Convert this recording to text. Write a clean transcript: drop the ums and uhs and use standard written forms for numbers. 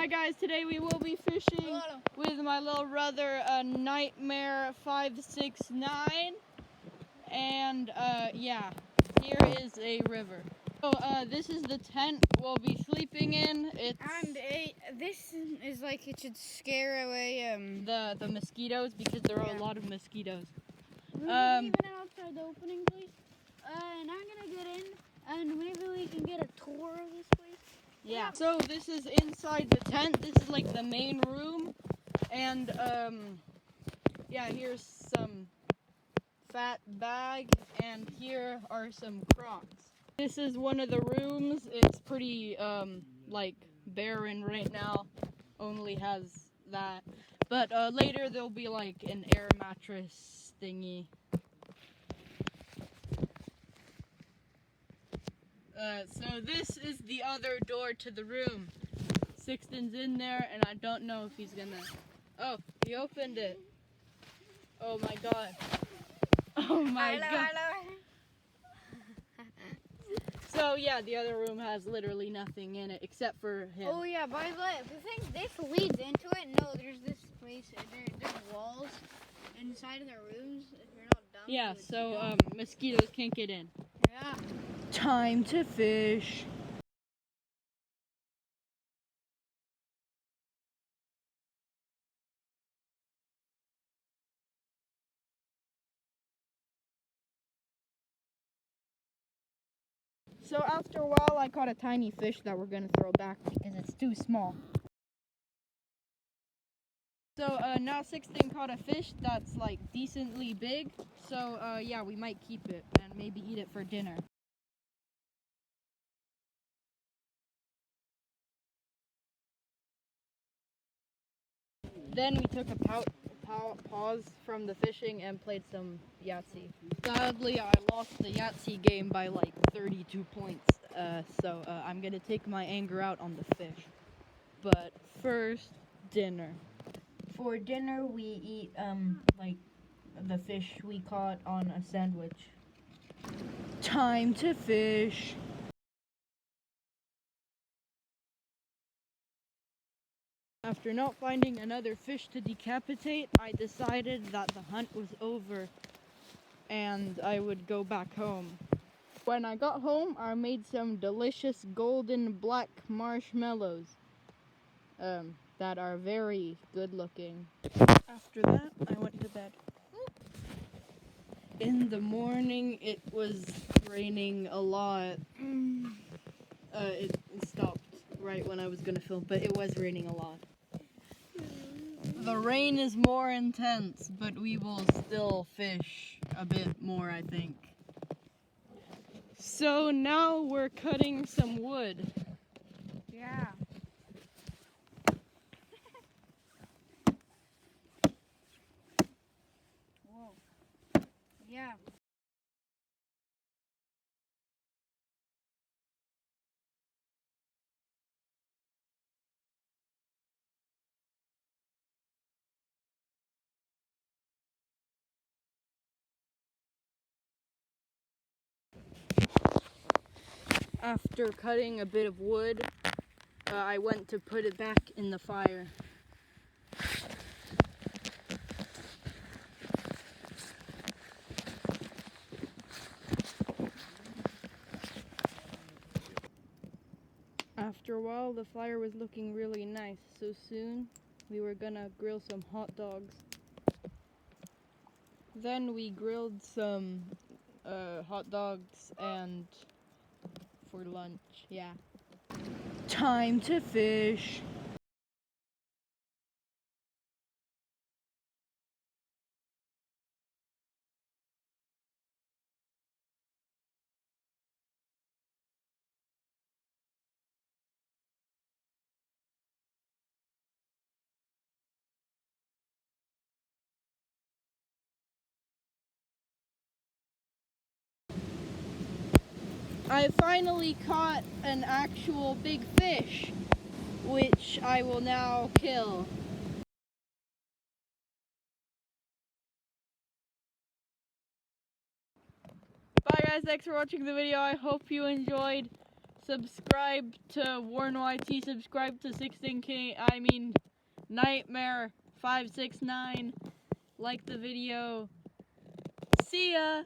Hi guys, today we will be fishing with my little brother, Nightmare569, and yeah, here is a river. So this is the tent we'll be sleeping in. This is like it should scare away the mosquitoes because there are a lot of mosquitoes. Even outside the opening, please. And I'm gonna get in, and maybe we can get a tour of this place. Yeah. So this is inside the tent. This is like the main room, and yeah, here's some fat bag, and here are some Crocs. This is one of the rooms. It's pretty like barren right now. Only has that, but later there'll be like an air mattress thingy. So this is the other door to the room. Sixton's in there, and I don't know if he's gonna... Oh, he opened it. Oh my god. Oh my god. So yeah, the other room has literally nothing in it except for him. Oh yeah, by the way, if you think this leads into it, no, there's this place, there's walls inside of the rooms if you're not dumb. Yeah, so mosquitoes can't get in. Yeah. Time to fish. So after a while, I caught a tiny fish that we're gonna throw back because it's too small. So now Sixteen caught a fish that's like decently big. So yeah, we might keep it and maybe eat it for dinner. Then we took a pause from the fishing and played some Yahtzee. Sadly, I lost the Yahtzee game by like 32 points. So I'm gonna take my anger out on the fish. But first, dinner. For dinner, we eat like the fish we caught on a sandwich. Time to fish. After not finding another fish to decapitate, I decided that the hunt was over and I would go back home. When I got home, I made some delicious golden black marshmallows that are very good looking. After that, I went to bed. In the morning, it was raining a lot. It stopped right when I was gonna film, but it was raining a lot. The rain is more intense, but we will still fish a bit more, I think. So now we're cutting some wood. Yeah. Whoa. Yeah. After cutting a bit of wood, I went to put it back in the fire. After a while, the fire was looking really nice, so soon we were gonna grill some hot dogs. Then we grilled some hot dogs and for lunch, yeah. Time to fish. I finally caught an actual big fish, which I will now kill. Bye guys, thanks for watching the video. I hope you enjoyed. subscribe to Warren YT, subscribe to Nightmare569. Like the video. See ya!